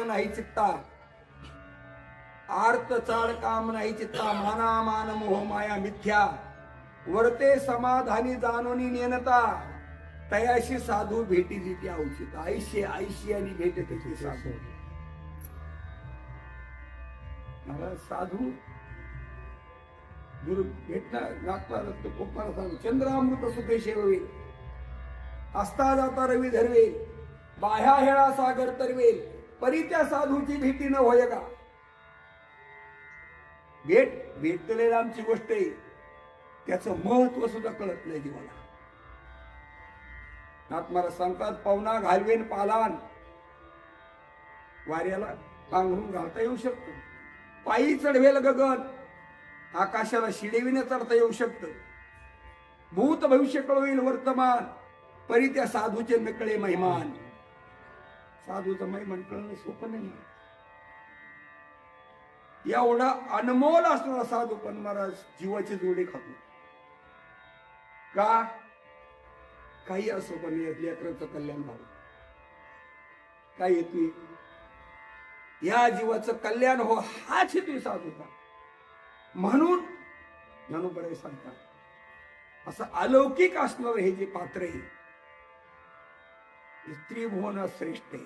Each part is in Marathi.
नाही चित्ता, आर्त चाड काम नाही चित्ता, माना मान मोह माया मिथ्या, वर्ते समाधानी जाणोनी नेनता, तयाशी साधू भेटी जिथे औचित. आईशी आईशी आणि भेटते ते साधू. मला साधू गुरु भेटणार लागणार तो कोपमाला सांगू. चंद्रामृत सुखे शेववे, असता जाता रवी धरवे, बाह्या हेळा सागर तरवेल, परी त्या साधूची भीती न होय का. भेटलेल्या आमची गोष्ट आहे, त्याचं महत्व सुद्धा कळत नाही जीवाला. आत्माला सांगतात पावना घालवेन पालान, वाऱ्याला पांघरून घालता येऊ शकतो. पायी चढवेल गगन, आकाशाला शिडेविने चढता येऊ शकतं. भूत भविष्य कळवेल वर्तमान, परी त्या साधूचे नकळे महिमान. साधूचं महिमान कळणं सोपं नाही. एवढा अनमोल असणारा साधू पण महाराज जीवाची जोडी खातो का. काही असो पण लेकरांचं कल्याण व्हावं, काय येतोय या जीवाचं कल्याण हो, हाच येतोय साधूचा. म्हणून ज्ञानोबा सांगतात असं अलौकिक असणार हे जे पात्र आहे, त्रिभुवन श्रेष्ठ आहे.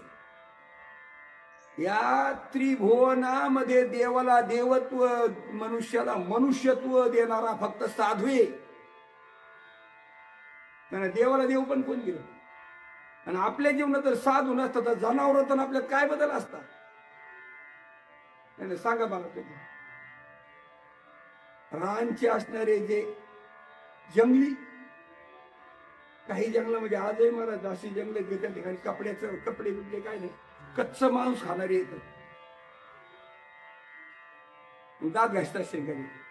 या त्रिभुवनामध्ये देवाला देवत्व, मनुष्याला मनुष्यत्व देणारा फक्त साधू आहे. देवाला देव पण कोण दिलं. आणि आपल्या जीवनात जर साधू नसतं तर जनावर तर आपल्यात काय बदल असतात. नाही सांगा मला तुम्ही. रानचे असणारे जे जंगली, काही जंगलामध्ये आजही महाराज अशी जंगल की त्या ठिकाणी कपडे बिपडे काय नाही, कच्चं मांस खाणारे येतात, दात घासतात शेंगाने.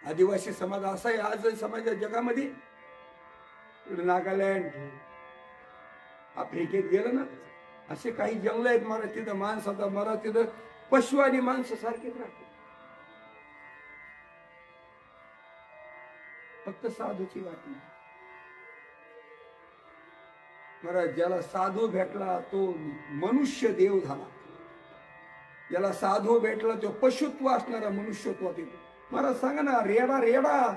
आदिवासी समाज असा आहे आज समाज जगामध्ये. नागालँड, आफ्रिकेत गेलं ना, असे काही जंगल आहेत महाराज, तिथं माणसाचा महाराज तिथं पशु आणि माणसं सारखेच राहतात. फक्त साधूची वाट नाही महाराज. ज्याला साधू भेटला तो मनुष्य देव झाला. ज्याला साधू भेटला तो पशुत्व असणारा मनुष्यत्वात येतो. महाराज सांगा ना, रेडा रेडा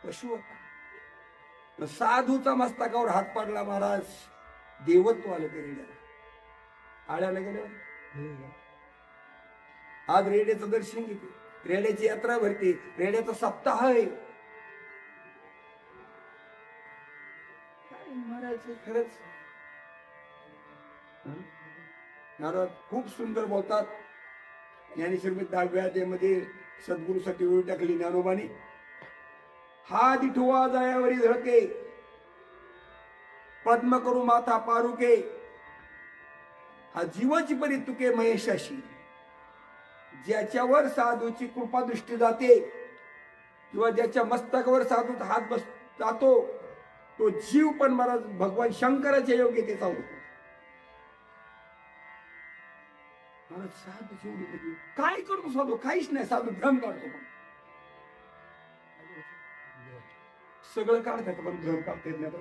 पशु होता, साधूचा मस्तकावर हात पडला महाराज, देवत्व आलं ते रेड्याला. आळ्याला गेलं आज रेड्याचं दर्शन घेते, रेड्याची यात्रा भरते, रेड्याचा सप्ताह आहे. काय महाराज खरंच महाराज खूप सुंदर बोलतात. ज्ञानेश्वर 10व्या अध्यायामध्ये सद्गुरूसाठी ओळी टाकली ज्ञानोबानी. हा दिठुआ जायावरी झळके, पद्म करू माथा पारुके, हा जीवाची परी तुके महेशाशी. ज्याच्यावर साधूची कृपा दृष्टी जाते किंवा ज्याच्या मस्तकावर साधूचा हात बस जातो, तो जीव पण महाराज भगवान शंकराच्या योग्यतेचा होतो. साधू काय करतो साधू, काहीच नाही. साधू भ्रम काढतो, सगळं काढतात पण भ्रम काढता येत नाही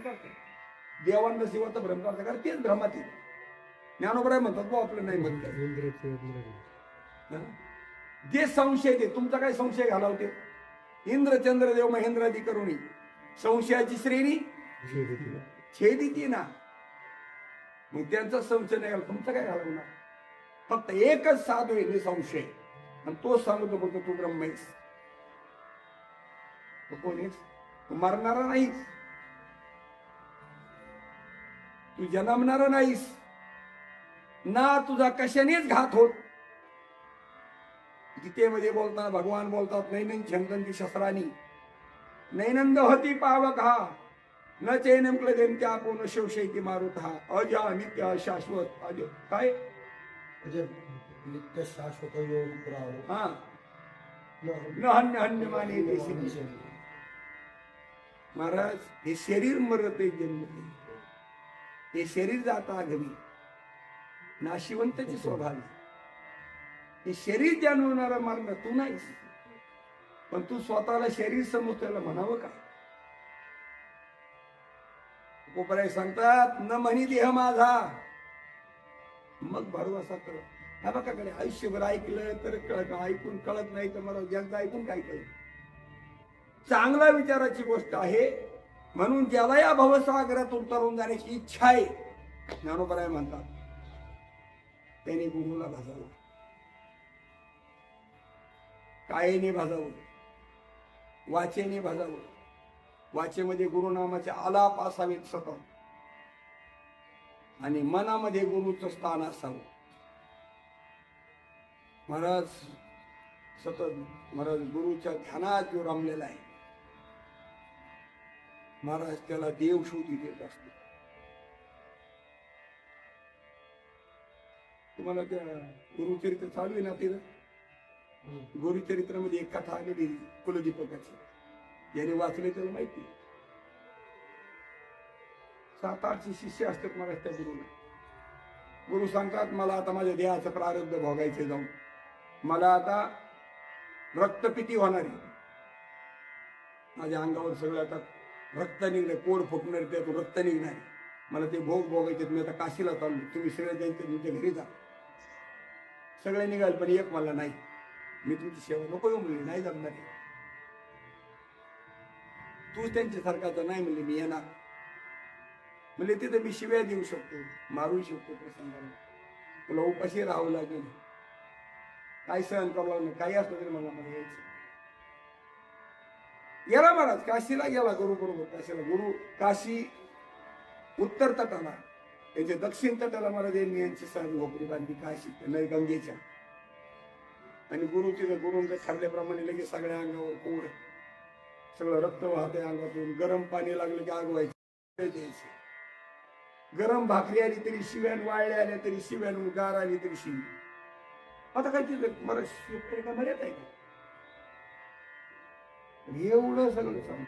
काढतात. देवांना शिवाचा भ्रम काढता कारण तेच भ्रमात येत. ज्ञानोबा म्हणतात बा आपलं नाही म्हणतात. जे संशय ते तुमचा काय संशय घालावते. इंद्रचंद्र देव महेंद्रादी करुणी संशयाची श्रेणी छेदिती ना. मग त्यांचा संशय नाही, तुमचा काय घालवणार. फक्त एकच साधू आहे निसंशय, आणि तो सांगतो फक्त तू ब्रह्म आहेस. तू कोण आहेस, तू मरणारा नाहीस, तू जन्मणारा नाहीस ना, तुझा कशानेच घात होत. गीतेमध्ये बोलताना भगवान बोलतात नैनंद छंदंती शस्त्रानी, नैनंद होती पावक हा, न चैनम क्लेदेम त्या पूर्ण शिवशैती मारुत हा, अजा नित्य शाश्वत अज काय नित्य शाश्वत योग पुराव हा न हन्य हन्य माने देशी. महाराज हे शरीर मरते जन्मते, हे शरीर जाता घरी, नाशिवंताची स्वभावी. हे शरीर जाणवणारा मार्ग तू नाहीस, पण तू स्वतःला शरीर समजतो, त्याला म्हणावं काय. कोपराय सांगतात न म्हणी देह माझा, मग भरवसा कर. हा बघा कडे आयुष्यभर ऐकलं तर ऐकून कळत नाही तर मला ज्यांचं ऐकून काय कळत. चांगल्या विचाराची गोष्ट आहे म्हणून ज्याला या भवसागरात उतरून जाण्याची इच्छा आहे, ज्ञानोबराय म्हणतात त्याने गुरुला भाजावं, कायेने भाजावं, वाचेने भाजावं. वाचेमध्ये गुरुनामाचे आलाप असावेत सतत, आणि मनामध्ये गुरुचं स्थान असावं. महाराज सतत महाराज गुरुच्या ध्यानात जो रमलेला आहे, महाराज त्याला देव शोधी देत असतो. तुम्हाला त्या गुरुचरित्र चालू आहे ना, तिथं गुरुचरित्रामध्ये एक कथा आलेली कुलदीपकाची, ज्याने वाचले त्याला माहिती. 7-8 शिष्य असतात मला त्या गुरुला. गुरु सांगतात मला आता माझ्या देहाचं प्रारब्ध भोगायचे, जाऊन मला आता रक्तपिती होणार आहे, माझ्या अंगावर सगळं आता रक्त निघणार, पोर फुटणार, त्यातून रक्त निघणार, मला ते भोग भोगायचे. मी आता काशीला चाललो, तुम्ही सगळे त्यांच्या तुमच्या घरी जा. सगळे निघाल पण एक मला नाही, मी तुमची सेवा नको येऊ म्हणली, नाही जमणार आहे. तूच त्यांच्यासारखाचा नाही म्हणले, मी येणार म्हणजे तिथे मी शिव्या देऊ शकतो, मारू शकतो प्रसंगाला, तुला उपाशी राहावं लागेल, काय सहन करावं लागलं, काही असलं तरी मला यायचं. गेला महाराज काशीला गेला गुरु बरोबर. काशीला गुरु काशी उत्तर तटाला, याच्या दक्षिण तटाला महाराज यांची सहज भोपरी बांधली काशी नदी गंगेच्या. आणि गुरु तिथं गुरुंच्या ठरल्याप्रमाणे लगेच सगळ्या अंगावर कोड, सगळं रक्त वाहते अंगातून. गरम पाणी लागलं की आग व्हायची, गरम भाकरी आली तरी शिव्यान, वाळल्या आल्या तरी शिव्यान, गार आली तरी शिवी. आता काय तिथं मला शिव का मर्यादा आहे का? एवढं सगळं सांग.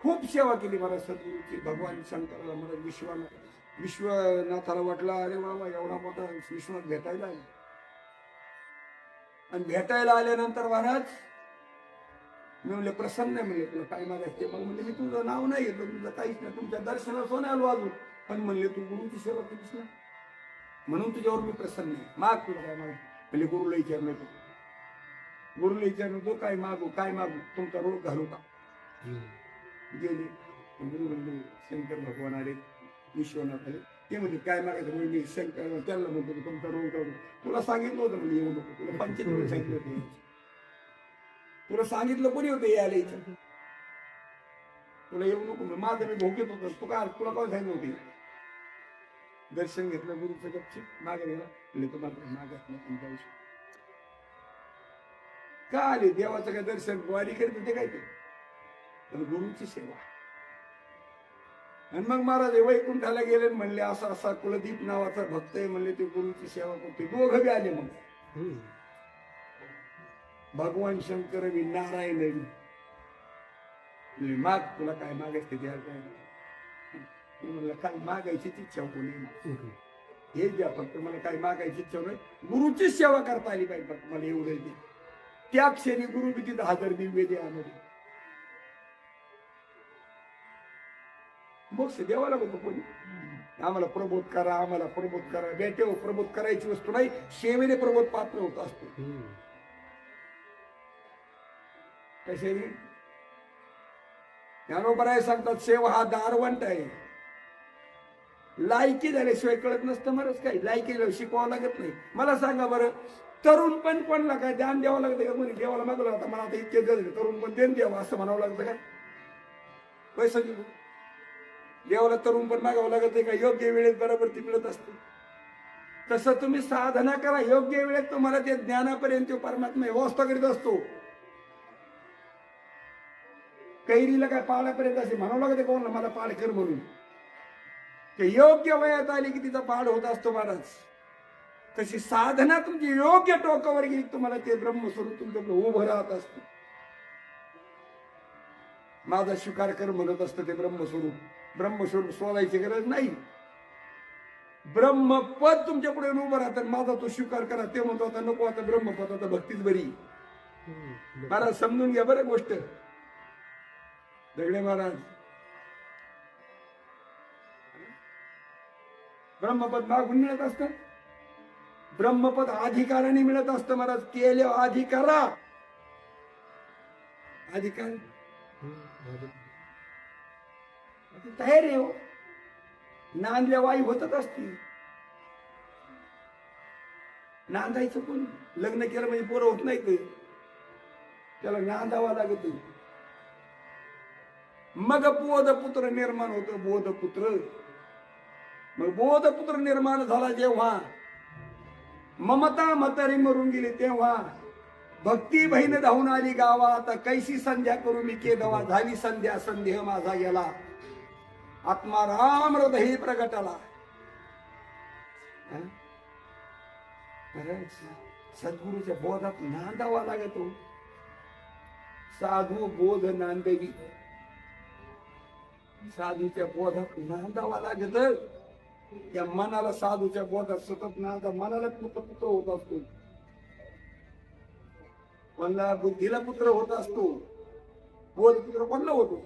खूप सेवा केली मला सद्गुरूची. भगवान शंकराला मला विश्वनाथाला वाटला अरे बाबा एवढा मोठा विश्वनाथ भेटायला आला. आणि भेटायला आल्यानंतर महाराज मी म्हणले प्रसन्न आहे, म्हणले तुला काय मागायचं. मग म्हणले मी तुझं नाव नाही घेतलं, तुझं काहीच नाही, तुमच्या दर्शनाला सोनं आलो अजून, पण म्हणले तू गुरुची सेवा केलीस ना म्हणून तुझ्यावर मी प्रसन्न आहे, माग तुला काय माग. म्हणजे गुरुला विचार नको, गुरुला विचार नको काय मागू, काय मागू, तुमचा रोग घालू का. गेले गुरु म्हणले शंकर भगवान आले, विश्वनाथ आले. ते म्हणजे काय मागायचं म्हणजे शंकर त्यांना म्हणतो तुमचा रोग घालू. तुला सांगितलं होतं म्हणजे येऊ नको, तुला 25 वेळा सांगितलं होतं, तुला सांगितलं कोणी होतं यायला इथं, तुला येऊ नको. माझं मी भोगेत होतो, तू काय तुला काय सांगितलं होते. दर्शन घेतलं गुरुचं गपचिप मागे गेला, म्हणजे तुम्हाला मागत नाही जाऊ शकतो. का आले देवाचं काय दर्शन वारी करत होते काय ते, तर गुरुची सेवा. आणि मग महाराज वैकुंठाला गेले, म्हणले असा असा कुलदीप नावाचा भक्त आहे, म्हणले ते गुरुची सेवा करते. दोघं बी आले. मग भगवान शंकर बी नारायण बी माग तुला काय मागायचं द्या काय. म्हणलं काय मागायचीच इच्छा कोणी हे द्या, फक्त मला काय मागायची इच्छा नाही, गुरुची सेवा करता आली पाहिजे फक्त मला एवढं दे. त्या क्षणी गुरु बी तिथं हजर दिव्य दे आम्हाला. मोक्ष देवाला बघतो कोणी, आम्हाला प्रबोध करा, आम्हाला प्रबोध करा. बेटे हो, प्रबोध करायची वस्तू नाही, सेवेने प्रबोध पात्र होत असतो. कशाने ज्ञानोबराय सांगतात सेवा हा दारवंट आहे. लायकी झाल्याशिवाय कळत नसतं महाराज. काही लायकी शिकवावं लागत नाही. मला सांगा बरं, तरुण पण कोणला काय ध्यान द्यावं लागतं का. कोणी देवाला मागवलं आता मला आता इतके तरुण पण देण द्यावं असं म्हणावं लागतं का. पैसा घेऊ देवाला तरुण पण मागावं लागत का. योग्य वेळेत बरोबर ती मिळत असते. तसं तुम्ही साधना करा, योग्य वेळेत तुम्हाला ते ज्ञानापर्यंत परमात्मा व्यवस्था करीत असतो. कैरीला काय पाडापर्यंत असे म्हणावं लागते कोणाला मला पाड कर म्हणून. ते योग्य वयात आली की तिचा पाड होत असतो महाराज. तशी साधना तुमची योग्य टोकावर गेली तुम्हाला ते ब्रह्मस्वरूप तुमच्याकडे उभं राहत असतं. माझा स्वीकार कर म्हणत असतं ते ब्रह्मस्वरूप. ब्रह्मस्वरूप शोधायची गरज नाही. ब्रह्मपद तुमच्या पुढे उभं राहतात. माझा तो स्वीकार करा. ते म्हणतो आता नको, आता ब्रह्मपद, आता भक्तीच बरी. महाराज समजून घ्या बरं गोष्ट. दगडे महाराज ब्रह्मपद मागून मिळत असत. ब्रह्मपद अधिकाराने मिळत असतं महाराज. केले अधिकारा अधिकार तयार आहे हो. नांदल्या वाई होतच असतील. नांदायचं कोण? लग्न केलं म्हणजे पोरं होत नाही ते, त्याला नांदावा लागत. मग बोधपुत्र निर्माण होत. बोधपुत्र मग बोधपुत्र निर्माण झाला जेव्हा, ममता म्हातारी मरून गेली तेव्हा, भक्ती बहीण धावून आली गावा. आता कैसी संध्या करू मी केदवा. झाली संध्या संदेह माझा गेला, आत्मा राम हृदय प्रगटाला. सद्गुरूच्या बोधात नांदावा लागतो. साधू बोध नांदवी. साधूच्या बोधात नांदावा लागत. या मनाला साधूच्या बोधात सतत नांदा. मनाला पुत्र होत असतो, कोणला बुद्धीला पुत्र होत असतो. बोध पुत्र कोणला होतो?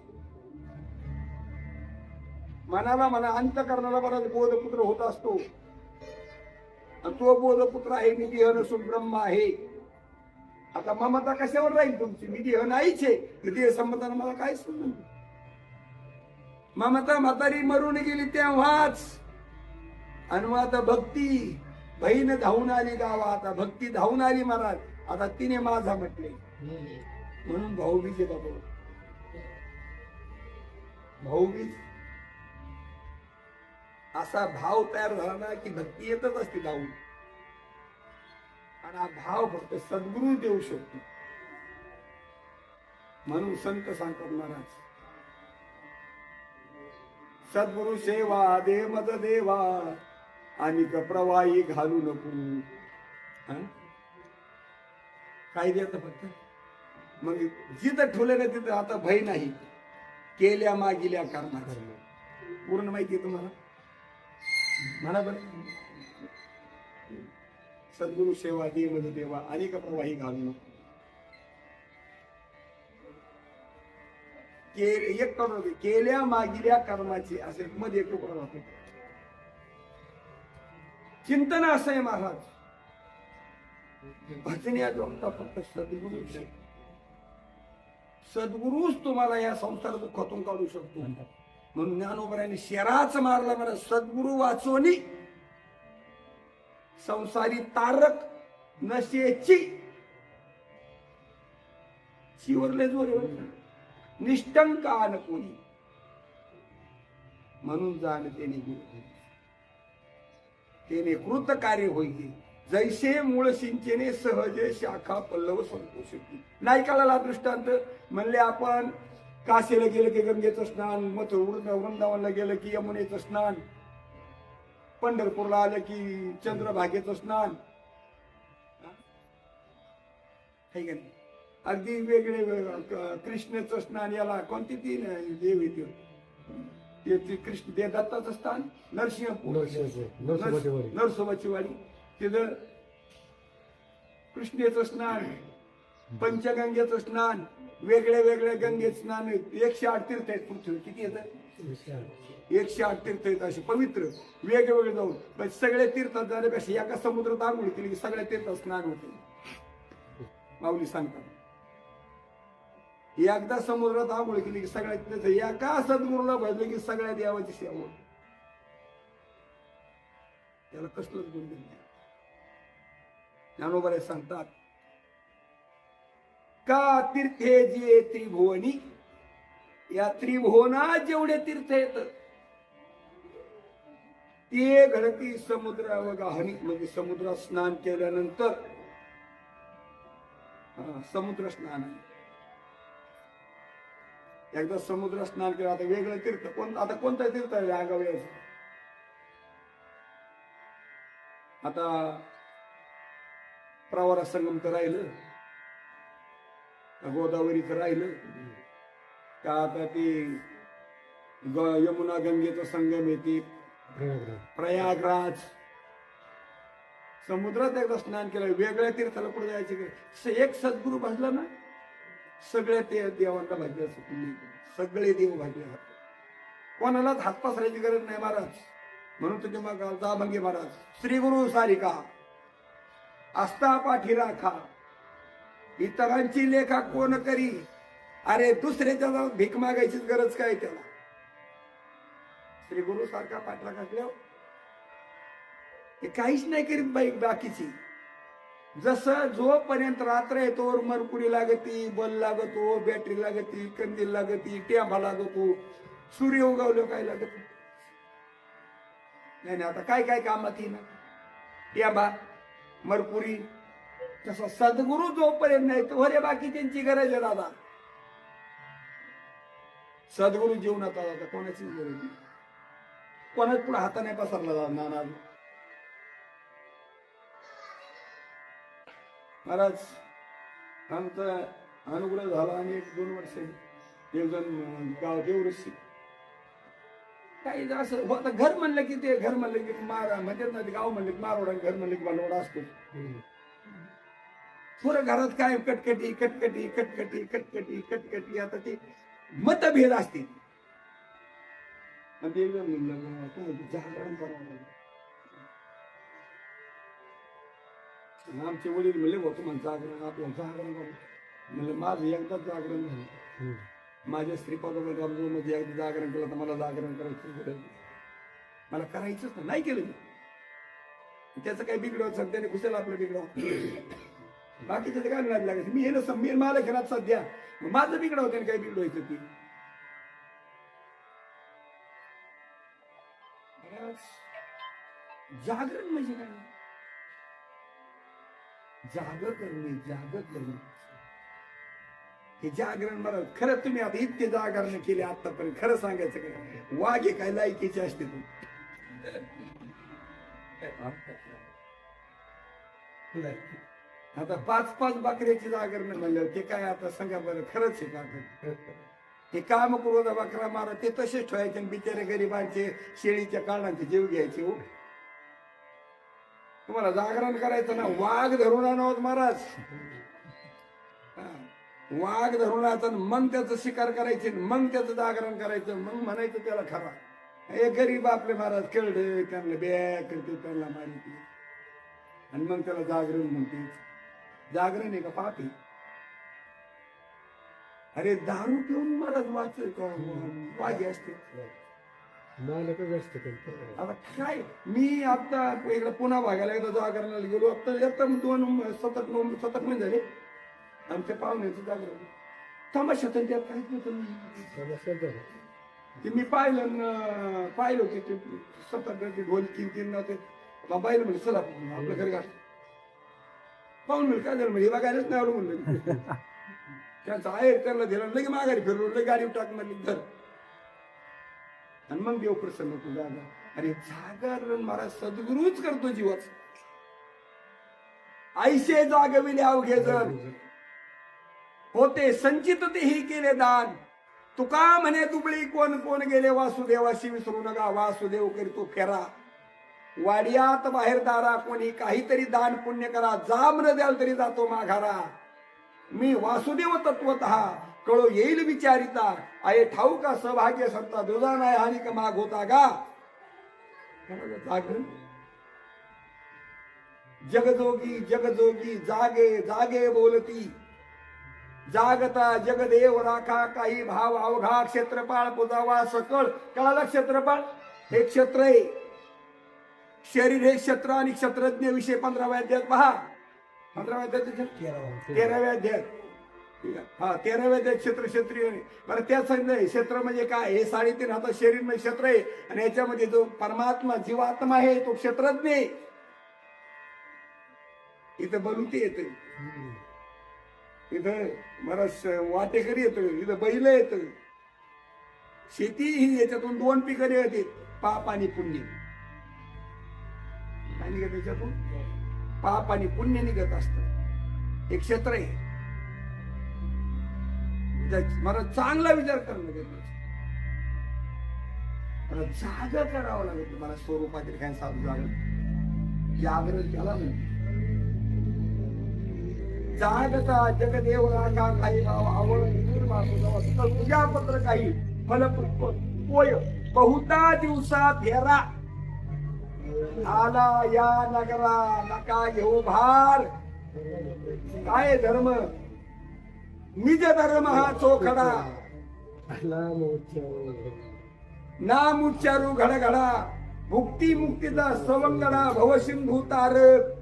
मनाला म्हणा अंतकरणाला बराच बोध पुत्र होत असतो. तो बोधपुत्र आहे. मी देह नसून ब्रह्म आहे. आता ममता कशावर राहील तुमची? मी देह नाहीच आहे. देह संबंधाने मला काय संबंध? ममता म्हातारी मरून गेली तेव्हाच. आणि मग आता भक्ती बहीण धावून आली गावा. आता भक्ती धावून आली महाराज. आता तिने माझा म्हटले म्हणून भाऊबीज आहे बाबा. भाऊबीज असा भाव तयार झाला ना की भक्ती येतच असते धावून. आणि हा भाव फक्त सद्गुरू देऊ शकतो. म्हणून संत सांगतात महाराज, सद्गुरु सेवा दे मद देवा, आणि प्रवाही घालू नको. काय द्यायचं फक्त? मग जिथं ठेवलं ना तिथं आता भय नाही. केल्या मागिल्या कर्मा. पूर्ण माहिती आहे तुम्हाला? म्हणा बरं. सद्गुरु सेवा दे मद देवा, आणि प्रवाही घालू नको. एक करून केल्या मागिल्या कर्माचे असे मध्ये एक तुकडा राहतो. चिंतन असं आहे महाराज. भजन्याचा फक्त सद्गुरु. सद्गुरुच तुम्हाला या संसार दुःखातून काढू शकतो. म्हणून ज्ञानोबरांनी शेराच मारला मला. सद्गुरु वाचोनी संसारी तारक नशेची. शिवरले जोर निष्ठंक आन कोणी. म्हणून जाण तेने कृत कार्य होईल. जैसे मूळ सिंचने सहजे शाखा पल्लव संतोषी. नाही कळाला दृष्टांत. म्हणले आपण काशीला गेलं की गंगेचं स्नान, वृंदावनला गेलं की यमुनेचं स्नान, पंढरपूरला आलं की चंद्रभागेचं स्नान. अगदी वेगळे. कृष्णेचं स्नान याला कोणती ती देव येते कृष्ण दे दत्ताचं स्थान नरसिंहपूर, नरसोबाची वाडी. तिथं कृष्णेचं स्नान, पंचगंगेचं स्नान, वेगळे वेगळे गंगेत स्नान. 108 तीर्थ आहेत पृथ्वी. किती येतात? 108 तीर्थ आहेत असे पवित्र वेगवेगळे जाऊन. पण सगळे तीर्थात जाण्यापेक्षा एका समुद्रात आंघोळ केली की सगळ्या तीर्थात स्नान होते. माऊली सांगतात एकदा समुद्रात आंघोळ केली की सगळ्या एका सद्गुरूला भजले की सगळ्या देवाची सेवा होती. त्याला कसलंच गुण नाही. ज्ञानोबा सांगतात का तीर्थे जे त्रिभुवनी. या त्रिभुवनात जेवढे तीर्थ येत ते घडती समुद्रावगाहनी. म्हणजे समुद्रात स्नान केल्यानंतर समुद्र स्नान आहे. एकदा समुद्र स्नान केलं. आता वेगळं तीर्थ कोण? आता कोणतं तीर्थ आहे आगाव यायचं? आता प्रवरा संगम तर राहिलं, गोदावरीचं राहिलं का? आता ते यमुना गंगेचं संगम येते प्रयागराज. समुद्रात एकदा स्नान केलं. वेगळ्या तीर्थाला पुढे जायचे. एक सद्गुरू भजला ना सगळे ते देवांना भाजले असं सगळे देव भाजले जातात. कोणालाच हात पसरायची गरज नाही महाराज. म्हणून तुझे मग जाभंगी महाराज श्री गुरु सारिका आस्था पाठी राखा इतरांची लेखा कोण करी. अरे दुसऱ्याच्या जाऊन भीक मागायचीच गरज काय त्याला. श्री गुरु सारखा पाठलाग असल्यावर हे काहीच नाही करीत बाई बाकीची. जसं जोपर्यंत रात्र येतो मरकुरी लागती, बल लागतो, बॅटरी लागती, कंदील लागती, टेंबा लागतो, सूर्य उगवलं काय लागत नाही. आता काय काय कामात येईल टेंबा मरकुरी. तसा सद्गुरु जोपर्यंत नाही तोवरे बाकी त्यांची गरज आहे दादा. सद्गुरु जीवनात आता कोणाचीच गरज नाही. कोणाच पुढे हाताने पसरला जाणार. महाराज आमचा अनुग्रह झाला आणि 1-2 वर्ष एक जण गाव देवऋषी काही असं होतं. घर म्हणलं की ते घर म्हणलं की मार म्हणतात ना, गाव म्हणलं की मारवडा, घर म्हणलं की मालवडा असतो. पुरं घरात काय कटकटी कटकटी कटकटी कटकटी कटकटी. आता ते मतभेद असतील. आणि ते एकदम म्हणलं जागरण करावं लागलं. आमचे वडील म्हणले होतो म्हणजे जागरण आपलं जागरण करू. म्हणजे माझं एकदाच जागरण झालं. माझ्या श्रीपादामध्ये एकदा जागरण केलं तर मला जागरण करायची गरज नाही. मला करायचंच नाही केलं मी. त्याचं काही बिघडवत सध्याने खुशाल आपलं बिघडवत बाकीचं काय नाही लागायचं. मी हे ना मी मला घेणार सध्या माझं बिघडवत त्याने काही बिघडवायचं ती. जागरण म्हणजे काय. जागर करणे हे जागरण मला खरं. तुम्ही आता इतके जागरण केले आतापर्यंत. खरं सांगायचं काय वाघे काय लायकीचे असते तू. आता 5-5 बकऱ्याची जागरण म्हणल्यावर ते काय आता सांगा बरं. खरंच आहे का हे काम करू बकरा मारा ते तसेच ठेवायचे. बिचारे गरिबांचे शेळीच्या कानांचे जीव घ्यायचे. हो तुम्हाला जागरण करायचं ना वाघ धरून आणावत महाराज. वाघ धरून आणायचं मग त्याचं शिकार करायचे मग त्याचं जागरण करायचं. मग म्हणायचं त्याला खरा. हे गरीब आपले महाराज खेळले त्यांना बॅग करते त्यांना मारिते आणि मग त्याला जागरण म्हणते. जागरण आहे का पाप आहे. अरे दारू पिऊन महाराज वाघे असते. आता काय मी आता इकडे पुन्हा भागायला एकदा जागरणाला गेलो. आता 7-8 महिने झाले आमच्या पाहुण्याचं जागरण. तमाशा त्यात काहीच नव्हतं. ते मी पाहिलं की ते 7-8 ढोल 3 नव्हते. बाबाईला म्हणजे चला आपलं घर गाठ पाहून मिळेल काय झालं म्हणजे बघायलाच नाही आवडून म्हणलं. त्यांचं आहे त्यांना दिलं लगे माघारी फिरलो लगे गाडी टाक म्हणली घर. आणि मग देव प्रसन्न होतो जागा. अरे जागरण महाराज सद्गुरूच करतो जीवाच. ऐशे जागविले अवघे जण होते संचित तेही केले दान. तुका म्हणे दुबळी कोण कोण गेले वासुदेवाशी विसरू नका. वासुदेव करतो फेरा वाडियात बाहेर दारा. कोणी काहीतरी दान पुण्य करा. जाम न द्याल तरी जातो माघारा. मी वासुदेव तत्वतः कळो येईल विचारिता. आहे ठाऊ का सौभाग्य संता दुजा नाही हानी का माग होता गा. जागरण जगजोगी जगजोगी जागे जागे बोलती. जागता जगदेव राखा काही भाव अवघा. क्षेत्रपाळ पुजावा सकळ. कळाला क्षेत्रपाळ हे क्षेत्र आहे. शरीर हे क्षेत्र आणि क्षेत्रज्ञ विषय 15व्या अध्यायात पहा. 15व्या अध्यायात 13व्या अध्यायात. हा 13व्या अध्यायात क्षेत्र क्षेत्रीय. बरं त्याच सांगितलंय क्षेत्र म्हणजे काय. हे 3.5 हातात शरीर म्हणजे क्षेत्र आहे. आणि याच्यामध्ये जो परमात्मा जीवात्मा आहे तो क्षेत्रज्ञ आहे. इथं बलुती येते. इथं बरंच वाटेकरी येत. इथं बैल येत. शेती ही याच्यातून 2 पिकं येते. पाप आणि पुण्य. काय निघत त्याच्यातून पाप आणि पुण्य निघत असत. एक क्षेत्र आहे. मला चांगला विचार करणं गरजेचं. मला जागा करावं लागेल. मला स्वरूपातील काय साधू जागरण केला नाही. जागता जगदेव रागा काही भाव आवड तुझ्या पत्र काही फलपुष्प पोय बहुता दिवसा फेरा आला या नगरा नका घेऊ भार. काय धर्म निज धर्म हा चोखडा नाम उच्चारू घडघडा भुक्ती मुक्तीचा सवंगडा भवसिंधू तारक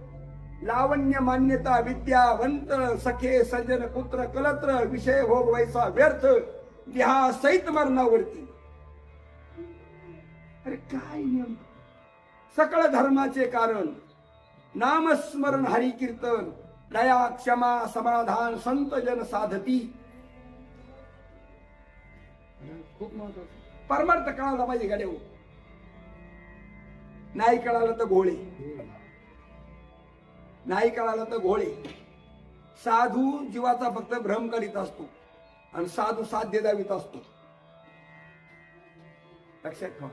लावण्य मान्यता विद्यावंत सखे सज्जन पुत्र कलत्र विषय भोग वैसा व्यर्थ विहा सहित मरणावरती. अरे काय नियम सकळ धर्माचे कारण नामस्मरण हरी कीर्तन दया क्षमा समाधान संत जन साधती. खूप महत्वाचं परमार्थ कळाला पाहिजे गाड्या. नाही कळालं तर घोळे, नाही कळालं तर घोळे. साधू जीवाचा फक्त भ्रम करीत असतो आणि साधू साध्य दावीत असतो. लक्षात ठेवा,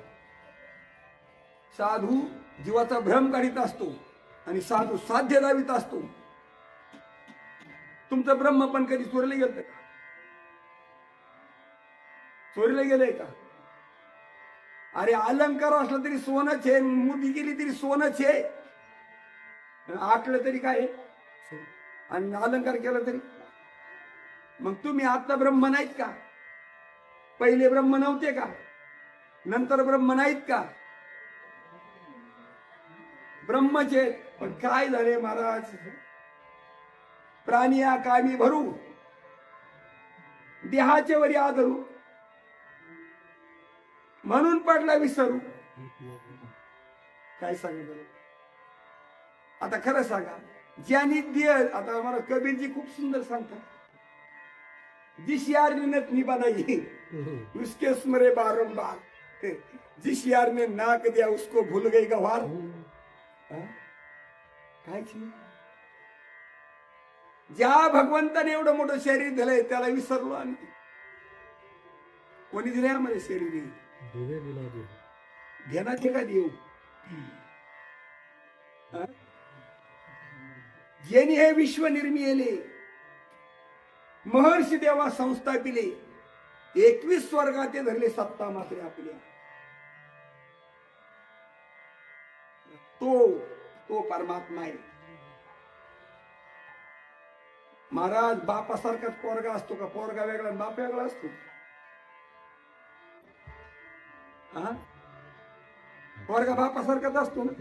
साधू जीवाचा भ्रम काढीत असतो आणि साधू साध्य दावीत असतो. तुमचं ब्रह्म पण कधी चोरले गेलं का? चोरीला गेलंय का? अरे अलंकार असला तरी सोनच आहे, मुदी गेली तरी सोनच आहे. आटलं तरी काय आणि अलंकार केलं तरी. मग तुम्ही आता ब्रह्म नाहीत का? पहिले ब्रह्म नव्हते का? नंतर ब्रह्म नाहीत का? ब्रह्मचे. पण काय झाले महाराज, प्राणी कामी भरू देहाचे वरी आदरू म्हणून पडला विसरू. काय सांगितलं आता? खरं सांगा, ज्यांनी देह, आता मला कबीरजी खूप सुंदर सांगतात, जिस यार ने नथनी बनाई उसके स्मरे बारंबार, जिस यार ने नाक दिया उसको भूल गई गवार. काय ज्या भगवंताने एवढं मोठं शरीर दिलंय त्याला विसरलो आम्ही. कोणी दिले आम्हाला शरीर? ध्यानाचे का देऊ? ज्यांनी हे विश्व निर्मिले, महर्षी देवा संस्थापिले, 21 स्वर्गाते धरले सत्ता मात्र आपल्या. तो परमात्मा आहे. महाराज बापासारखाच पोरगा असतो का? पोरगा वेगळा बाप वेगळा असतो. पोरगा बापासारखाच असतो ना.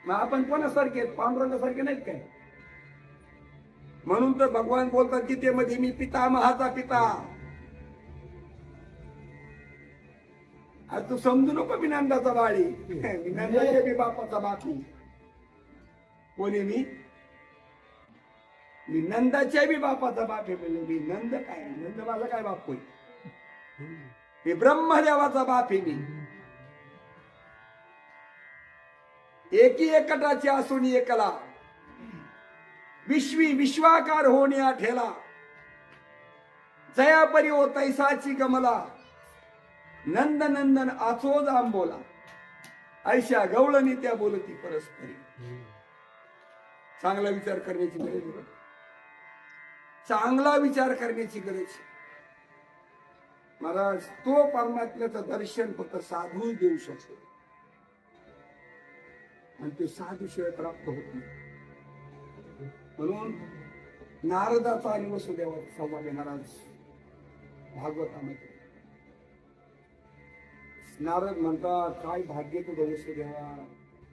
मग आपण कोणासारखे? पांडुरंगासारखे नाहीत काय? म्हणून तर भगवान बोलतात गीतेमध्ये, मी पितामहाचा पिता. आज तू समजू नको मी नंदाचा बाळी, मी नंदाच्या बी बापाचा बापू. कोणी? मी नंदाच्या बी बापाचा बाप आहे. म्हणजे मी नंद काय? नंद माझा काय बाप होईल? मी ब्रह्मदेवाचा बाप आहे. मी एकी एकटाची असून एकला, विश्वी विश्वाकार होण्या ठेला, जयापरी ओ तैसाची गमला, नंद नंदन आचोज आंबोला, ऐशा गवळणी त्या बोलती परस्परी. चांगला विचार करण्याची गरज आहे. चांगला विचार करण्याची गरज. महाराज, तो परमात्म्याचं दर्शन फक्त साधू देऊ शकतो आणि ते साधू शिवाय प्राप्त होत नाही. म्हणून नारदाचा आणि वसुदेवाचा संवाद आहे महाराज भागवतामध्ये. नारद म्हणतात, काय भाग्य तुझं वसुदेवा,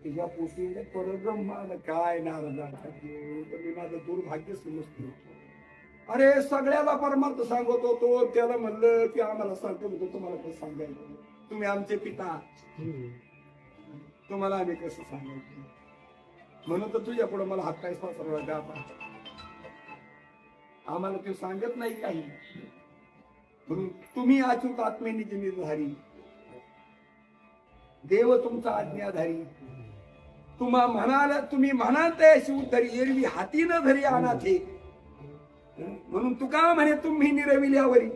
तुझ्या पोटी परब्रह्म आलं. काय नारदाचा मी माझं दुर्भाग्य समजतो. अरे सगळ्याला परमार्थ सांगत होतो, त्याला म्हणलं की आम्हाला सांगतो होतो, तुम्हाला कसं सांगायचं? तुम्ही आमचे पिता, तुम्हाला आम्ही कसं सांगायचं? म्हणून तर तुझ्या पुढे मला हात काय सासरवा आता. आम्हाला ते सांगत नाही काही. म्हणून तुम्ही अचूक आत्मेने निर्धारी, देव तुमचा आज्ञाधारी. तुम्ही म्हणाल तयाशी उद्धरी, एरवी हाती न धरी अनाथे. म्हणून तुका म्हणे तुम्ही निरविल्यावरी,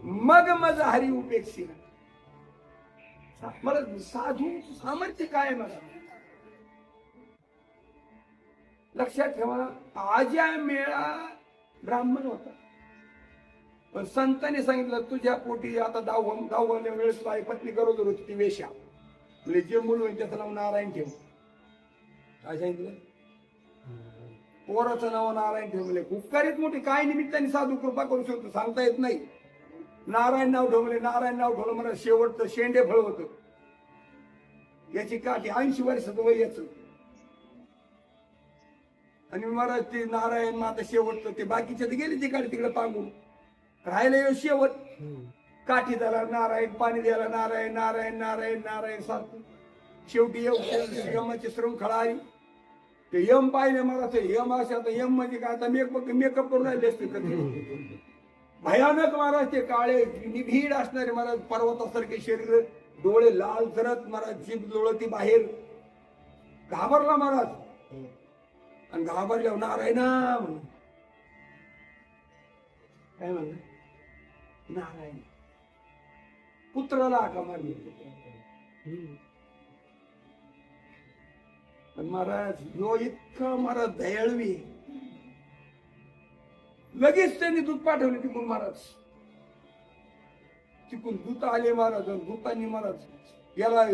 मग मज हरी उपेक्षी. मला साधू सामर्थ्य काय? मला लक्षात ठेवा, आज्या मेळा ब्राह्मण होता, पण संतांनी सांगितलं तुझ्या पोटी आता दहाव्या वेळेस तुला पत्नी गरोदर होती ती वेश्या, म्हणजे जे मूल होईल त्याचं नाव नारायण ठेव. काय सांगितलं? पोराचं नाव नारायण ठेवले. उपकारित मोठी काय निमित्ताने साधू कृपा करू शकतो सांगता येत नाही. नारायण नाव ठेवले, नारायण नाव ठेवलं मला शेवटचं शेंडे फळ होतं. याची काठी 80 वर्षाचं वय याच. आणि मला ते नारायण माता शेवटचं ते बाकीच्या गेले तिकडे तिकडे पांगून राहिलं येऊ शेवट. काठी द्याला नारायण, पाणी द्यायला नारायण, नारायण नारायण नारायण सारखं. शेवटी यमाची शृंखला आली. ते यम पाहिले मला, ते यम अशा आता यम म्हणजे काय, आता मेकअप करून राहिले असते भयानक महाराज, ते काळे निभीड असणारे महाराज, पर्वतासारखे शरीर, डोळे लाल जरत महाराज, जीभ लोळती बाहेर. घाबरला महाराज, आणि घाबरल्यावर नारायण काय म्हणलं, नारायण पुत्राला हाका मारली. पण महाराज यो इतकं महाराज दयाळवी, लगेच त्यांनी दूध पाठवले तिकून महाराज. तिकून दूत आले महाराज, दूतांनी महाराज याला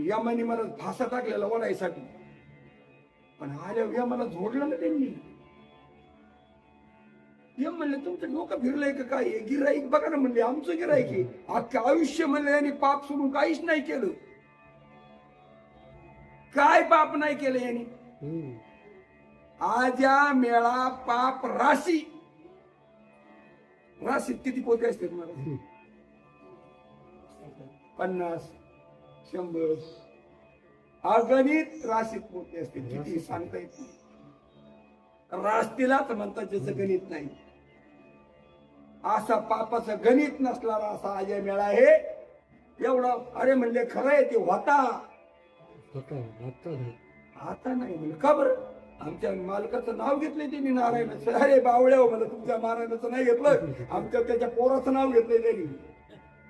यमानी महाराज फासा टाकलेला ओढायसाठी. पण आल्या यमाला झोडलं ना त्यांनी. यम म्हणले तुमचं डोकं फिरलंय का काय, गिराईक बघा ना म्हणले, आमचं गिराईक आहे. अख्खं आयुष्य म्हणले यांनी पाप सोडून काहीच नाही केलं. काय पाप नाही केलं यांनी? आज्या मेळा पाप राशी. राशीत किती पोते असतात मला? 50, 100 अगणित राशीत पोते असते. किती सांगता येत नाही. राशीलाच म्हणतात ज्याचं गणित नाही. असा पापाचं गणित नसणारा असा आज्या मेळा आहे. एवढा अरे म्हणले खरं आहे ते होता, आता नाही म्हणलं. का बरं? आमच्या मालकाचं नाव घेतलंय त्यांनी नारायणाचं. अरे बावळ्या हो म्हणलं, तुमच्या महाराजाचं नाही घेतलं, आमच्या त्याच्या पोराचं नाव घेतलंय त्यांनी.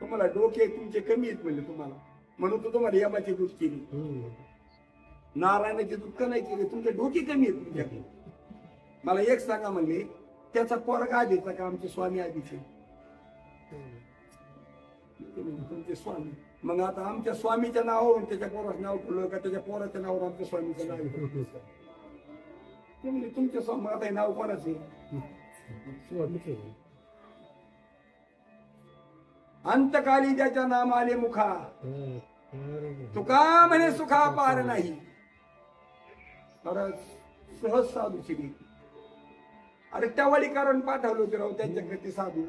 तुम्हाला डोके तुमचे कमी आहेत म्हणले तुम्हाला, म्हणून तो तुम्हाला यमाची दूध केली, नारायणाची दूध का नाही केली, तुमचे डोके कमी आहेत तुमच्याकडे. मला एक सांगा म्हणले, त्याचा पोरगा आधीचा का आमचे स्वामी आधीचे? तुमचे स्वामी. मग आता आमच्या स्वामीच्या नावावरून त्याच्या पोराचं नाव ठेवलं का त्याच्या पोराच्या नावावर आमच्या स्वामीचं नाव ठेवलं? म्हणजे तुमच्या स्वामी आता हे नाव कोणाचं आहे? अंतकाली ज्याच्या नाम आले मुखा, तुका म्हणे सुखा पार नाही. सहज साधूची नीती. अरे त्यावाळी कारण पाठवलं होते राव त्यांच्याकडे ते साधू.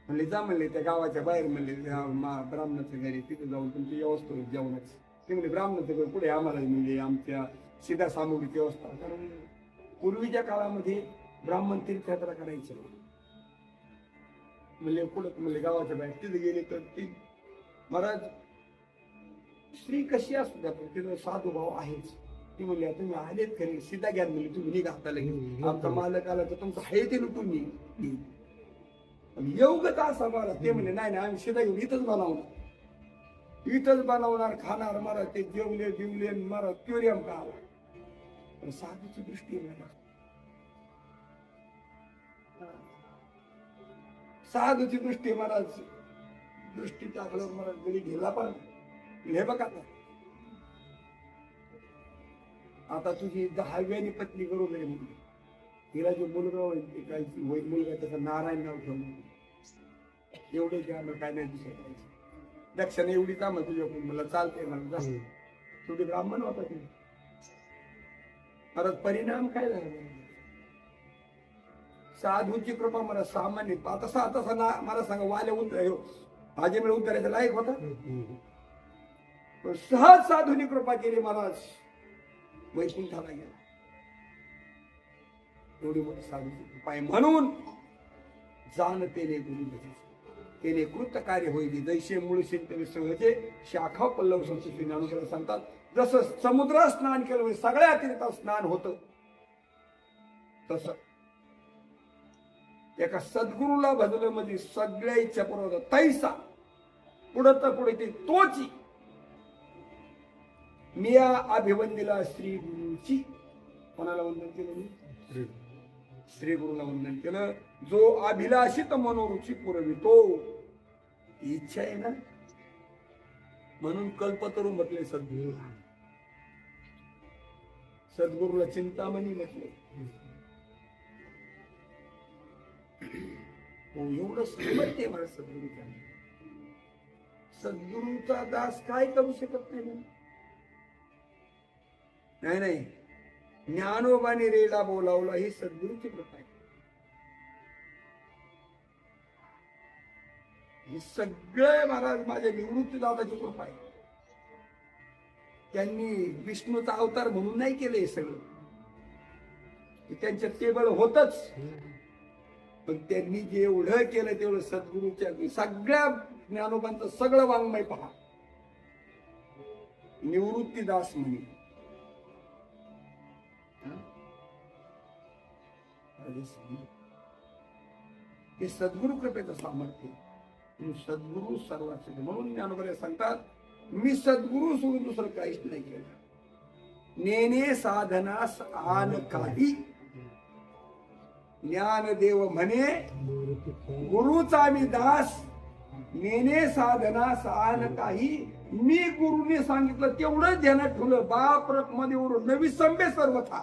म्हणले जा म्हणले त्या गावाच्या बाहेर म्हणले ब्राह्मणाच्या घरी, तिथे जाऊन तुमची व्यवस्था होईल जेवणाची. ते म्हणले ब्राह्मणाचं घर पुढे आम्हाला म्हणजे आमच्या सीधा सामुग्रीची व्यवस्था. कारण पूर्वीच्या काळामध्ये ब्राह्मण तीर्थयात्रा करायचे. म्हणले पुढे म्हणले गावाच्या बाहेर, तिथे गेले तर ती महाराज स्त्री कशी असू द्या पण तिथं साधू भाव आहेच. ती म्हणली तुम्ही आलेत खरे, सीधा घ्या म्हणले, तुम्ही निघा लगेच, आमचा मालक आला तर तुमचं आहे ते लुटून मी येऊगत असा मला. ते म्हणले नाही नाही आम्ही सीधा घेऊन इथंच बनवणार, इथंच बनवणार, खाणार. मला ते जेवले बिवले मला क्युरियम का आला. पण साधूची दृष्टी साधूची दृष्टी महाराज, दृष्टी टाकल्यावर मला गली घेला. पण हे बघा आता तुझी 10व्यानी पत्नी करू नये म्हणून तिला जो मुलगा होईल काय मुलगा त्याचा नारायण नाव ठेवलं. एवढे घ्यायला काय नाही दिसत. दक्षिण एवढी काम तुझ्याकडून मला चालते मला जास्त. शेवटी ब्राह्मण होता ती. परत परिणाम काय झाला? साधूची कृपा मला सामान्य आता मला सांगा वाल्या उतर माझे वेळ उतरायचं लायक होता. सहज साधूनी कृपा केली महाराज, वैकुंठाला गेला. एवढी मोठी साधूची कृपा आहे. म्हणून जाणतेने गुरु तेने कृत कार्य होईल. जैसे मूळ शिंतवे सहजे शाखा पल्लव संस्कृती अनुसार सांगतात. जसं समुद्र स्नान केलं सगळ्या तीर्थात स्नान होतं, तसं एका सद्गुरूला भजलं म्हणजे सगळ्या इच्छा पूर्ण तैसा पुढं पुढे ते तोची. मिया अभिवंदिला श्री गुरु मनोरुची. कोणाला वंदन केलं मी? श्री गुरुला वंदन केलं. जो अभिलाषित मनोरुची पुरवितो, ही इच्छा आहे ना, म्हणून कल्पतरू म्हटले सद्गुरू. सद्गुरूला चिंतामणी म्हटले. एवढं सामर्थ्य मला सद्गुरूच्या. सद्गुरूचा दास काय करू शकत नाही. नाही नाही, ज्ञानोबाने रेडा बोलावला, ही सद्गुरूची कृपा आहे. हे सगळे महाराज माझ्या निवृत्ती दादाची कृपा आहे. त्यांनी विष्णूचा अवतार म्हणून नाही केलं हे सगळं, त्यांच्या टेबल होतच, पण त्यांनी जेवढं केलं तेवढं सद्गुरूच्या सगळ्या ज्ञानोबांचं सगळं वाङ्मय पहा. निवृत्तीदास म्हणे हे सद्गुरु कृपेचं सामर्थ्य. सद्गुरु सर्वात. म्हणून ज्ञानोबा सांगतात, मी सद्गुरु सोडून दुसरं काहीच नाही केलं. नेने साधनास आन काही. ज्ञानदेव म्हणे गुरुचा मी दास, नेने साधनास आन काही. मी गुरुने सांगितलं तेवढं ध्यानात ठेवलं. बाप मध्ये ओढून नवी संभे सर्वथा.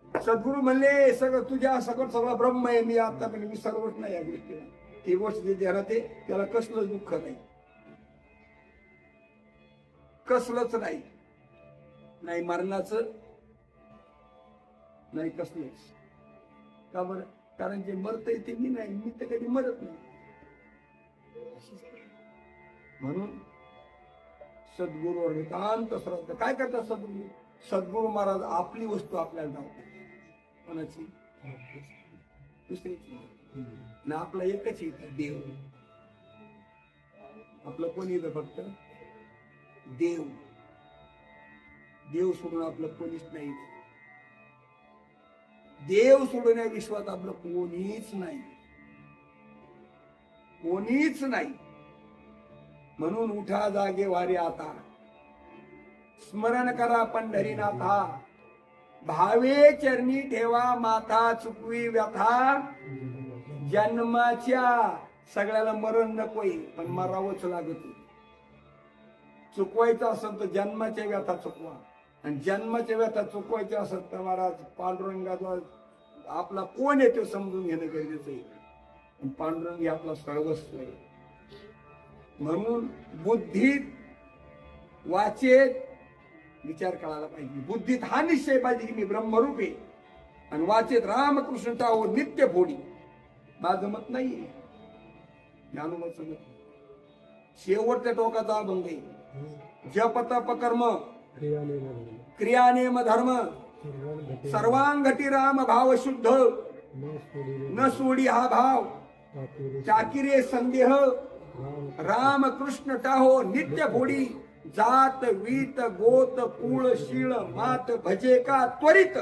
सद्गुरु म्हणले सगळं तुझ्या सगळं ब्रह्म आहे, मी आता पण मी सर्वच नाही या गोष्टीला. ती गोष्ट जे ध्यानात आहे त्याला कसलंच दुःख नाही, कसलंच नाही. नाही मरणाचं, नाही कसलंच. का बरं? कारण जे मरतय ते मी नाही, मी तर कधी मरत नाही. म्हणून सद्गुरूवर नितांत श्रद्धा. काय करतात सद्गुरू? सद्गुरू महाराज आपली वस्तू आपल्याला दाखवतात. कोणाची? दुसरीची ना. आपला एकच येत देव. आपलं कोणी येतं? फक्त देव. देव सोडून आपलं कोणीच नाही. देव सोडून या विश्वात आपलं कोणीच नाही, कोणीच नाही. म्हणून उठा जागे वारे आता, स्मरण करा पंढरीनाथा. भावे चरणी ठेवा माथा, चुकवी व्यथा. जन्माच्या सगळ्याला मरण नकोय, पण मरावंच लागत. चुकवायचं असेल तर जन्माच्या व्यथा चुकवा, आणि जन्माच्या व्यथा चुकवायच्या असेल तर महाराज पांडुरंगाचा आपला कोण आहे ते समजून घेणं गरजेचं आहे. पांडुरंग हे आपला सर्वस्व आहे. म्हणून बुद्धीत वाचेत विचार करायला पाहिजे. बुद्धीत हा निश्चय पाहिजे की मी ब्रह्मरूप आहे, आणि वाचेत रामकृष्ण टाहो नित्य फोडी. माझं मत नाही, ज्ञानोबाचं मत. शेवटच्या टोकाचा अभंग आहे. जप तप कर्म क्रियानेम धर्म, सर्वांगती राम भाव शुद्ध. न सोडी हा भाव, चाकिरे संदेह. राम कृष्ण टाहो नित्य फोडी. जात वीत गोत कुळ शीळ मात भजे का त्वरित.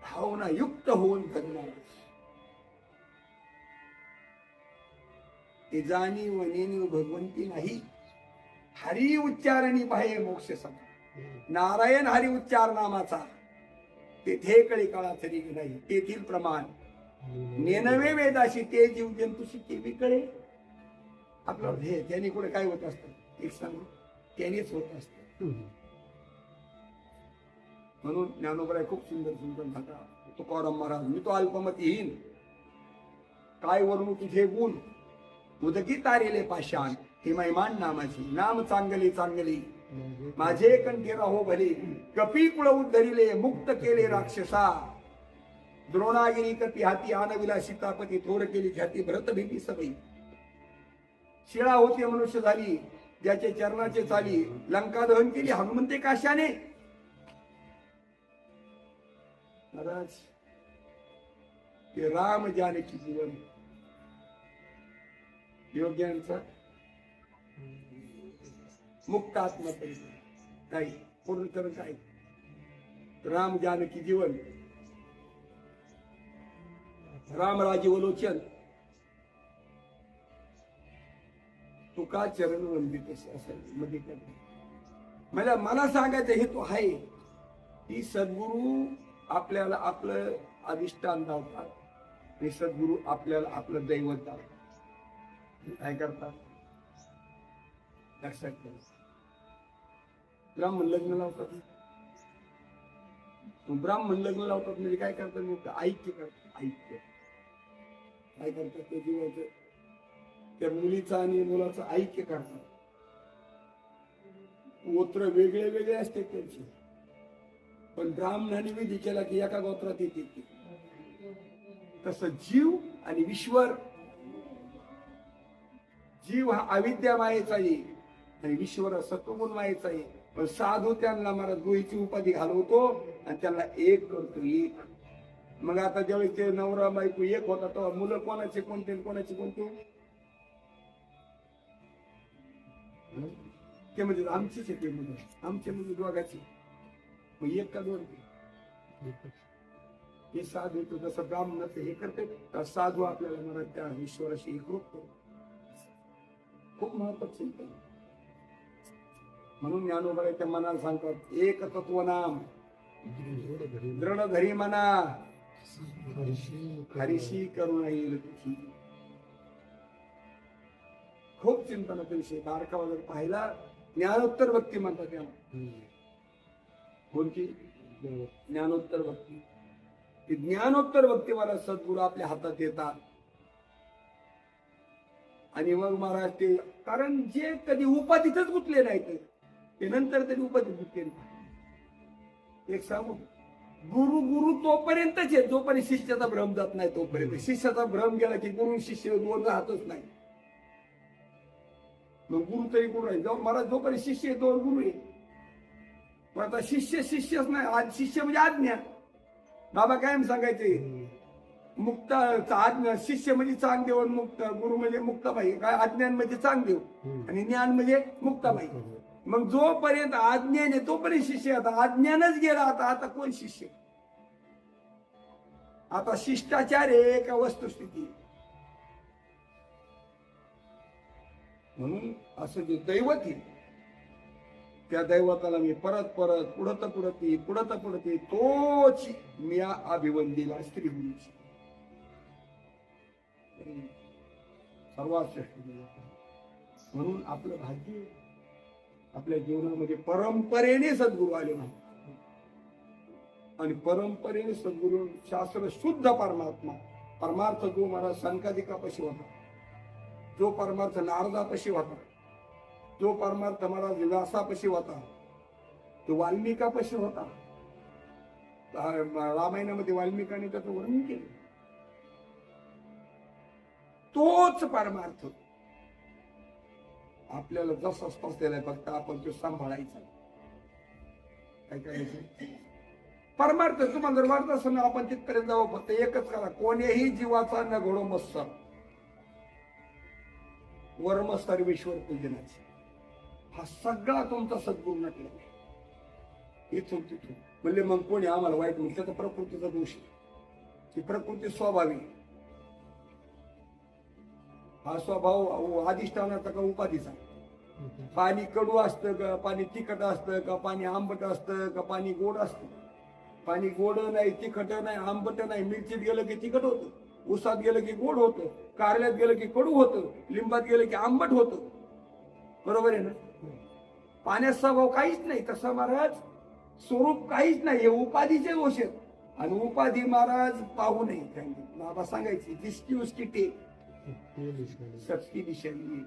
भावना युक्त होऊन करणार. ते जाणीव नेणीव भगवंती नाही, हरी उच्चारणी पाहे मोक्ष समा. नारायण हरी उच्चार नामाचा, तेथे कळी काळा तरी नाही. तेथील प्रमाण नेनवे वेदाशी, ते जीव जंतुशी ते विकळे. आपलं हे त्यांनी कुठे काय होत असतं एक सांगू, त्यानेच होत असत. म्हणून ज्ञानोबराय खूप सुंदर सुंदर म्हणतात. तुकाराम महाराज, मी तो अल्पमतीहीन, काय वरून तुझे गुण. उदकी तारेले पाषाण, ही महिमान नामाची. नाम चांगली चांगली माझे कंठी राहो भले. कपी कुळ उद्धरिले मुक्त केले राक्षसा. द्रोणागिरी कपी हाती आनविला सीतापती. थोर केली ख्याती भरत भीती सवयी. शिळा होती मनुष्य झाली, ज्याचे चरणाचे चाली. लंका दहन केली हनुमंते काशाने. महाराज ते राम जानकी जीवन योग्यांचा मुक्त आत्मा नाही. पूर्ण तर काय राम जानकी जीवन, राम राजीव लोचन. तुका चरण वंदित असायचे मध्ये. मला सांगायचं हेतू आहे की सद्गुरू आपल्याला आपलं अधिष्ठान धावतात आणि सद्गुरू आपल्याला आपलं दैवत धावतात. काय करतात लक्षात ठेवा. ब्राह्मण लग्न लावतात. ब्राह्मण लग्न लावतात म्हणजे काय करतात नेमकं ऐक्य करतात. ऐक्य काय करतात ते जीवाचं त्या मुलीचं आणि मुलाचं ऐक्य करतात. गोत्र वेगळे वेगळे असते त्यांचे पण ब्राह्मणाने विधी केला की एका गोत्रात येते. तसं जीव आणि ईश्वर, जीव हा अविद्या मायेचा आहे आणि ईश्वर हा सत्वगुण मायेचा आहे. पण साधू त्यांना मला गुहीची उपाधी घालवतो आणि त्यांना एक करतो. एक मग आता ज्यावेळेस ते नवरा बायको एक होता तेव्हा मुलं कोणाचे कोणते कोणाचे कोणते ते म्हणजे आमचीच आहे. ते मुलं आमचे म्हणजे दोघाची मग एक का दोन हे साधू तो जसं ब्राह्मणाचं हे करते साधू आपल्याला मला त्या ईश्वराशी एकरूप करतो. खूप महत्वाचं. म्हणून ज्ञानोबाच्या मनाला सांगतात एक तत्व नाम दृढ धरी मना हरीशी करुणा येईल तुझी. खूप चिंतनाचा विषय. बारकावा जर पाहिला ज्ञानोत्तर भक्ती म्हणतात त्याला. कोणती ज्ञानोत्तर भक्ती. ती ज्ञानोत्तर भक्ती मला सद्गुरू आपल्या हातात येतात आणि मग महाराज ते कारण जे कधी उपाधीतच गुंतले नाही ते नंतर तरी उपाधीत गुंतले. एक सांगू गुरु गुरु तोपर्यंतच आहे जोपर्यंत शिष्याचा भ्रम जात नाही तोपर्यंत. शिष्याचा भ्रम गेला की गुरु शिष्य दोन राहतच नाही. मग गुरु तरी गुरु आहे. महाराज जोपर्यंत शिष्य दोन गुरु आहे. पण आता शिष्य शिष्यच नाही. आज शिष्य म्हणजे आज्ञा. बाबा कायम सांगायचे मुक्ता आज्ञा शिष्य म्हणजे चांगदेव आणि मुक्त गुरु म्हणजे मुक्ताबाई. काय अज्ञान म्हणजे चांगदेव आणि ज्ञान म्हणजे मुक्ताबाई. मग जोपर्यंत आज्ञान आहे तोपर्यंत शिष्य. आता अज्ञानच गेला आता कोण शिष्य. आता शिष्टाचार आहे का वस्तुस्थिती. म्हणून असं जे दैवत आहे त्या दैवताला मी परत परत पुढत तोच मी अभिवंदीला स्त्री गुरुची सर्वात श्रेष्ठ. म्हणून आपलं भाग्य आपल्या जीवनामध्ये परंपरेने सद्गुरू आले नाही आणि परंपरेने सद्गुरू शास्त्र शुद्ध परमात्मा परमार्थ जो मला संकादिकापाशी होता, जो परमार्थ नारदापाशी होता, जो परमार्थ मला व्यासापाशी होता, तो वाल्मिकापाशी होता. रामायणामध्ये वाल्मिकाने त्याचं वर्णन केलं. तोच परमार्थ आपल्याला जसा स्पष्ट आहे फक्त आपण तो सांभाळायचा. काय करायचं परमार्थ तुम्हाला जर वाटत असेल ना आपण तिथपर्यंत जावं. फक्त एकच करा कोणीही जीवाचा न घडो मत्सर वर्म सर्वेश्वर पूजनाची. हा सगळा तुमचा सद्गुरू नटला इथून तिथून. म्हणजे मग कोणी आम्हाला वाईट म्हणतो त्याचा प्रकृतीचा दोष आहे. ती प्रकृती स्वाभाविक. हा स्वभाव अधिष्ठानाचा का उपाधीचा. पाणी कडू असतं का पाणी तिखट असतं का पाणी आंबट असतं का पाणी गोड असतं. पाणी गोड नाही तिखट नाही आंबट नाही. मिरचीत गेलं की तिखट होतं, उसात गेलं की गोड होतं, कारल्यात गेलं की कडू होतं, लिंबात गेलं की आंबट होतं. बरोबर आहे ना. पाण्याचा स्वभाव काहीच नाही. तसं महाराज स्वरूप काहीच नाही. हे उपाधीचे दोष आहेत. आणि उपाधी महाराज पाहू नये. बाबा सांगायची जिसकी उसकी टेक सबकी दिशेने.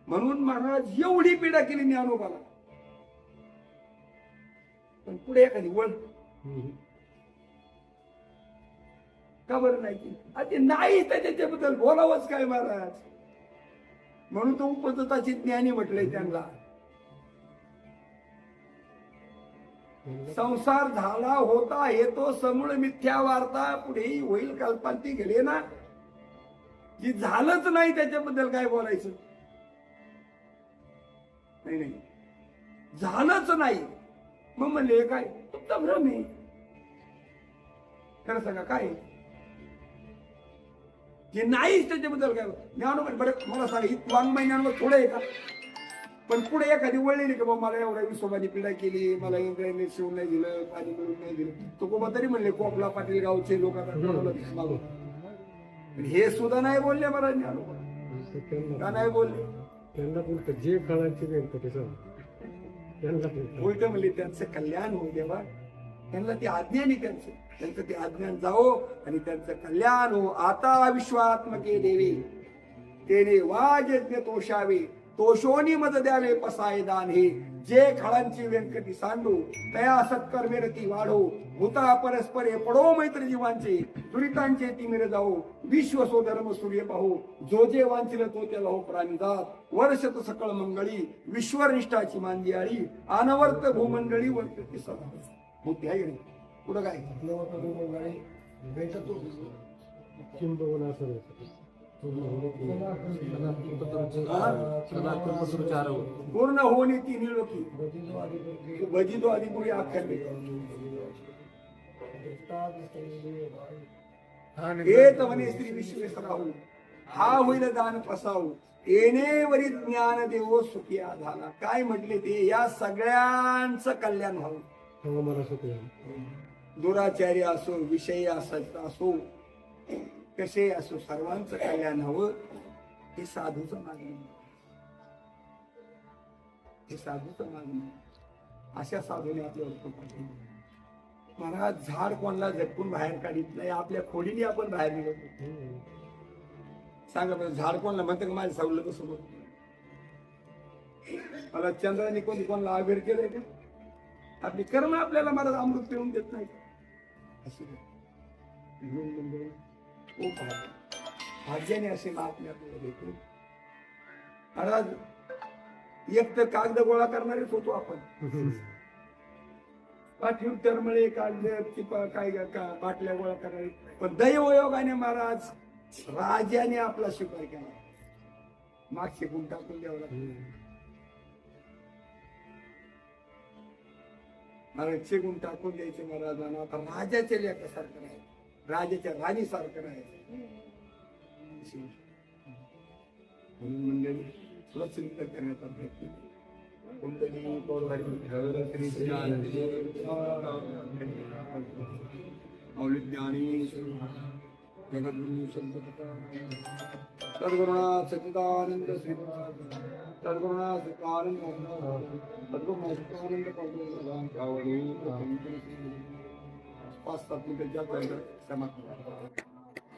म्हणून महाराज एवढी पीडा केली ज्ञानोबाला. पण पुढे एखादी वळ का बरं नाही की ते नाही तर त्याच्याबद्दल बोलावंच काय महाराज. म्हणून तो उपजताची ज्ञानी म्हटलंय त्यांना. संसार झाला होता हे तो समूळ मिथ्या वार्ता पुढेही होईल कल्पांती घडे ना. जी झालंच नाही त्याच्याबद्दल काय बोलायचं. नाही झालंच नाही. मग म्हणले काय तुमचा भ्रम आहे. खरं सांगा काय जे नाहीच त्याच्याबद्दल काय ज्ञान. बरं मला सांगा ही वाङ्मय ज्ञानवर थोडं आहे का. पण पुढे एखादी वळलेली की बाबा मला एवढ्या विसोबानी पिढा केली, मला इंद्रायणी शिवून नाही दिलं, पाणी मिळून नाही दिलं, तो बाबा तरी म्हणले कोपला पाटील गावचे लोक हे सुद्धा नाही बोलले मला का नाही बोलले. त्यांना पण जे काळाची गणपती त्यांना उलट म्हणले त्यांचं कल्याण होऊ देवा, त्यांना ती आज्ञा नाही, त्यांचं ते अज्ञान जाओ आणि त्यांचं कल्याण हो. आता विश्वात्मके देवी तेने वाजज्ञ तोषावे, तोषोनी मद द्यावे पसाय दान हे. जे खळांची व्यंकटी सांडू तया सत्कर्मे रती वाढो, भूता परस्परे पडो मैत्र जीवांचे, दुरितांचे तिमिर जाओ, विश्व सो धर्म सूर्य पाहो, जो जे वांचिल तो त्याला हो प्राणिदात, वर्षत सकळ मंगळी विश्वर निष्ठाची मांदियाळी, अनवर्त भूमंडळी वर्तते सदा. बुद्धी आहे नाही पुढं काय भेटतो किंबहुना असं पूर्ण होणे ती निळोखी भजितो आदिपुरी आख्यान येत म्हणे श्री विश्वेश्वराहू, हा होईल दान पसावू, येणेवरी ज्ञान देवो सुखिया झाला. काय म्हटले ते, या सगळ्यांचं कल्याण व्हावं. मला सुखी दुराचार्य असो, विषयी असो, कसे असो, सर्वांचं कल्याण हवं. हे साधूचं मागणं, हे साधूचं मागणं. अशा साधूने आपल्या महाराज झाड कोणाला झटकून बाहेर काढित नाही, आपल्या खोडीने आपण बाहेर निघतो. सांगा बरं, झाड कोणाला म्हणतं का माझ्या सावलं कसं बोल. मला चंद्राने कोणाला आवेर केलंय का? आपली कर्म आपल्याला महाराज अमृत पिऊन देत नाही. अशी भाग्याने असे महात्म्य आपल्याला भेटून. महाराज एक तर कागद गोळा करणारेच होतो आपण, पाठीव टरमळे कागद काय बाटल्या गोळा करणारे. पण दैवयोगाने महाराज राजाने आपला स्वीकार केला, मागचे गुण टाकून द्यावं लागतं. महाराजचे गुण टाकून द्यायचे महाराजांना. आता राजाच्या लेखासारखं नाही, राजाच्या राणीसारखं राहायचं. म्हणून मंडळी तुला चिंतन करण्याचा प्रयत्न कुंडली पौर्वारी मौलिक ज्ञानी जगद्गुरु संत सद्गुरुनाथ सच्चिदानंद श्री सद्गुरुनाथ सच्चिदानंद सद्गुरुनाथ सच्चिदानंद पाच 7 मिनिटं समाप्त.